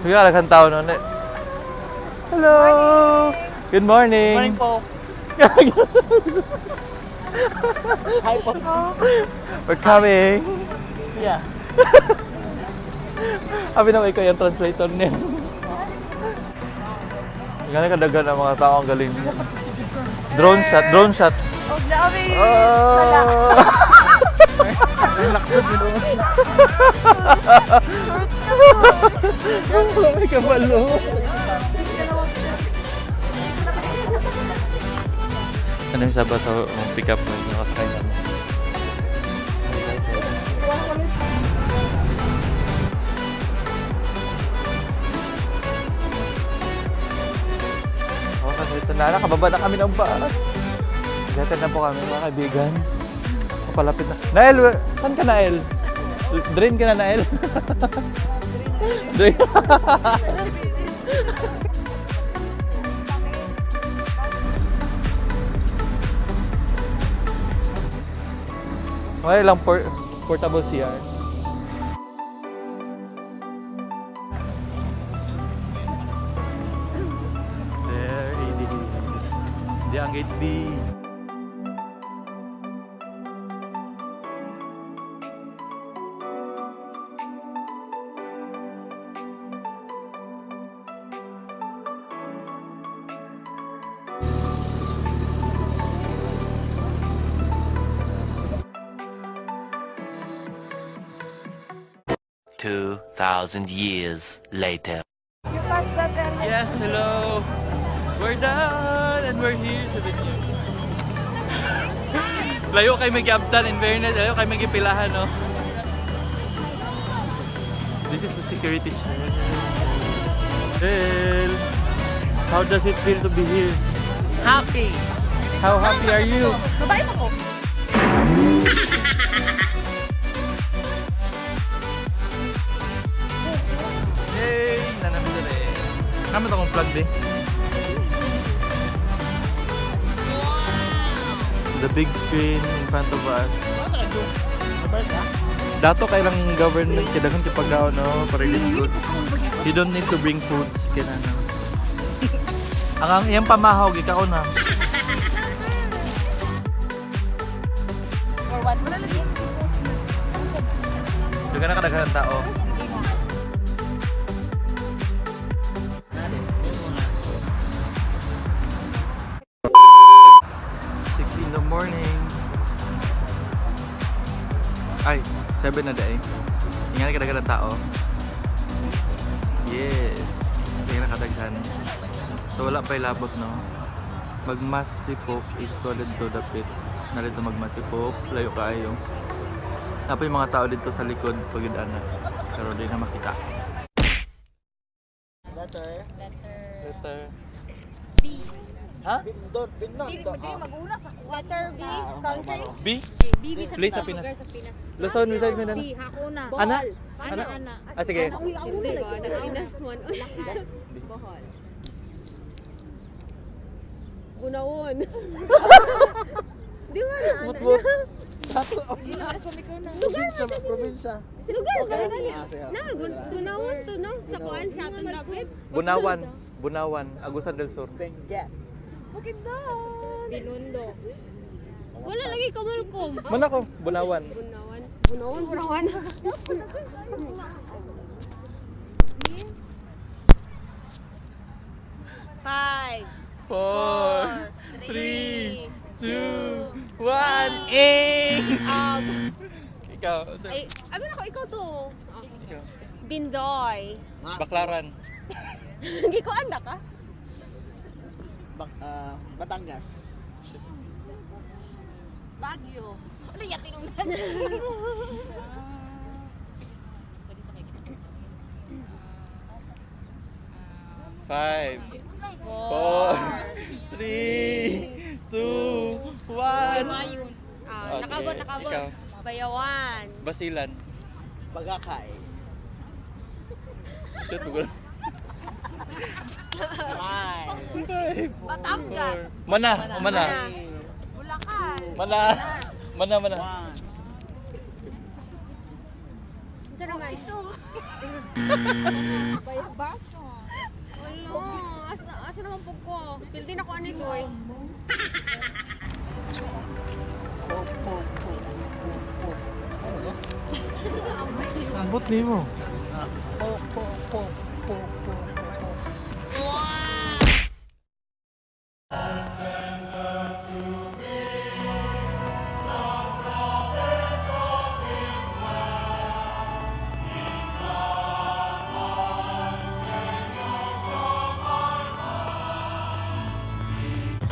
Bigla lang tao nun eh. Hello! Good morning! Morning po. Hi po. We're coming! Yeah. Sabi naman ikaw yung translator niya. Ganun kadagan ang mga tao ang galing. Drone shot, drone shot. Oh, grabe! May kabalo. Ano yung sabi sa pick up mo? Nakasakay namin. Ito na, nakababa na kami ng bus. Gatid na po kami mga kaibigan. Kapalapit na. Nael, saan ka Nael? Drain ka na Nael? Drain. Okay lang, portable CR. Di ang gate B. $2,000 years later. You passed that area. Yes, hello. We're done and we're here sa venue. Layo kay mag-abtan in fairness. Layo kay mag-ipilahan, no? This is the security check. Well, how does it feel to be here? Happy. How happy are you? Babae mo ko. Yay! Nanami na rin. Kama ito kong plug din. The big screen in front of us. Dato kailang government kailangan kapag no, para good. You don't need to bring food kailangan. Ang iyang pamahaw gikaon na. For what? Wala lagi. Duga na kadaghan ng tao. Morning. Ay, 7 na day. Ingani kadaghan ng tao. Yes. Hindi na kadaghan. So wala pa ilabot, no? Magmas si Pope is solid to the pit. Narito magmas si Pope. Layo kayo. Napay mga tao dito sa likod pagidaan na. Pero di na makita. Letter. B. Ha? Bindon. Mag-una sa kuha. Letter B, country. B? B sa Place sa Pinas. Pinas. Sugar sa Pinas. Luzon, Visayas, Mindanao. B, hakuna. Ana? Ana. Ah, sige. Uy, ako Hindi na ba? lagi. Nakapinas one. Bohol. Gunawon. Di ba na? Mutmut. Probinsya. Lugar ba na niya? Na, Gunawon to no? Sa kuan siya itong David. Bunawan, Agusan del Sur. Benguet. Bakit doon? Binundo. Wala lagi kamalkom. Mana ko, Bunawan. Bunawan. Five, 4, 3, 2, 1, Ikaw. ay, abi na ko, ikaw to. Ikaw. Bindoy. Baklaran. Hindi ko anda ka. Batangas. Baguio. Ano yung tinungnan? 5, 4, 3, 2, 1. Nakabot. Ikaw. Bayawan. Basilan. Bagakay. Shit, magulo. Right. Batangas. Mana. Bulacan. Mana. One. Diyan naman. Ano? Asa naman po ko? Pildi na ko ano ito eh. Pop, pop, pop, pop, pop. Ano ba? Ambot ni mo. Ah, pop, pop, pop, pop, pop, pop, pop.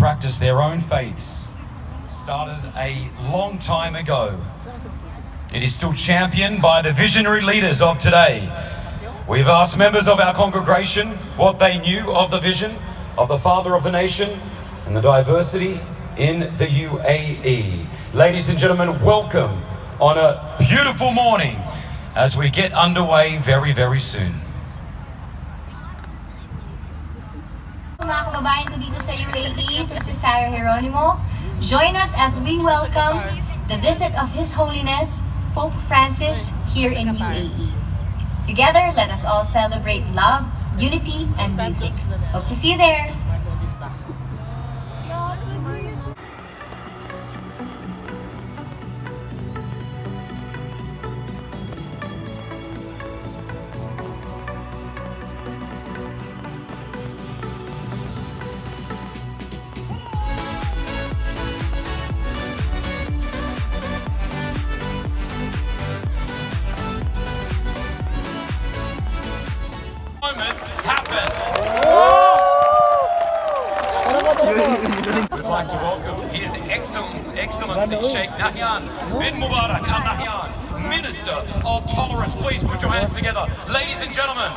Practice their own faiths started a long time ago. It is still championed by the visionary leaders of today. We've asked members of our congregation what they knew of the vision of the Father of the Nation and the diversity in the UAE. Ladies and gentlemen, welcome on a beautiful morning as we get underway very, very soon. Mga kababayan ko dito sa UAE, this is Sarah Geronimo. Join us as we welcome the visit of His Holiness, Pope Francis, here in UAE. Together, let us all celebrate love, unity, and music. Hope to see you there. Moments happen. We'd like to welcome His Excellency Sheikh Nahyan bin Mubarak Al Nahyan, Minister of Tolerance. Please put your hands together, ladies and gentlemen.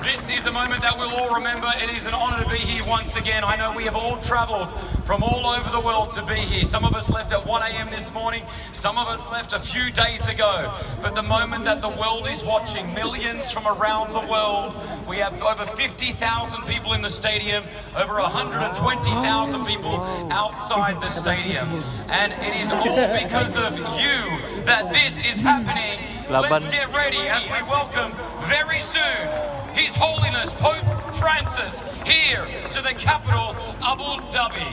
This is a moment that we'll all remember. It is an honor to be here once again. I know we have all traveled from all over the world to be here. Some of us left at 1 a.m. this morning. Some of us left a few days ago. But the moment that the world is watching, millions from around the world, we have over 50,000 people in the stadium, over 120,000 people outside the stadium. And it is all because of you that this is happening. Let's get ready as we welcome very soon His Holiness Pope Francis here to the capital, Abu Dhabi.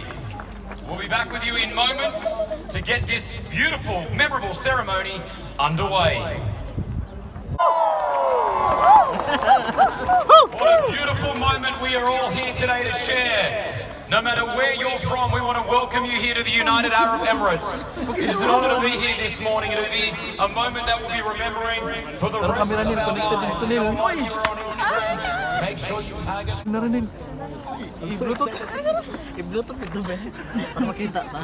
We'll be back with you in moments to get this beautiful, memorable ceremony underway. What a beautiful moment we are all here today to share. No matter where you're from, we want to welcome you here to the United Arab Emirates. It is an honor to be here this morning. It will be a moment that we'll be remembering for the rest of our lives. You're on Instagram. Make sure you tag us. Narinig. I-Bluetooth. I-Bluetooth ito ba? Para makita ta.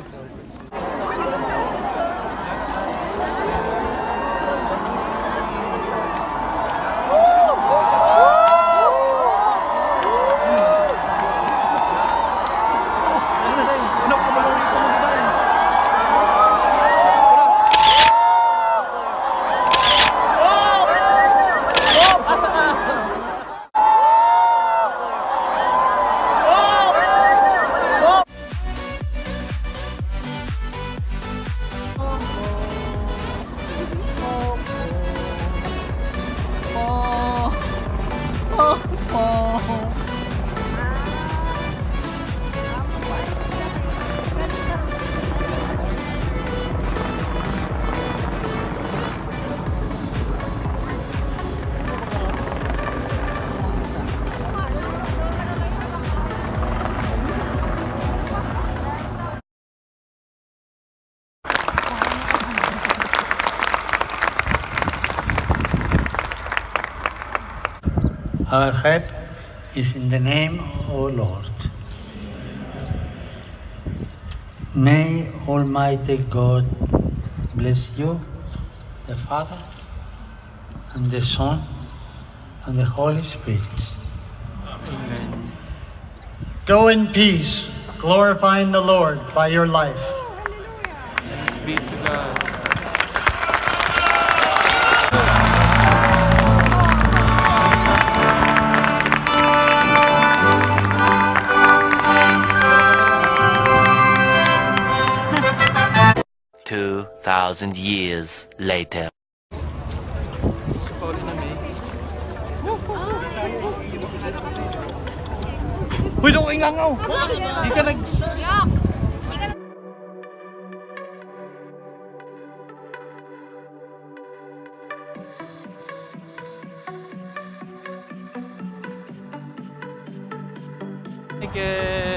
Our help is in the name of Lord. May Almighty God bless you, the Father, and the Son, and the Holy Spirit. Amen. Go in peace, glorifying the Lord by your life. Thanks be to God. 2,000 years later. Pauli na may. Uy, naku, ingangaw! Di ka nag... Thank you.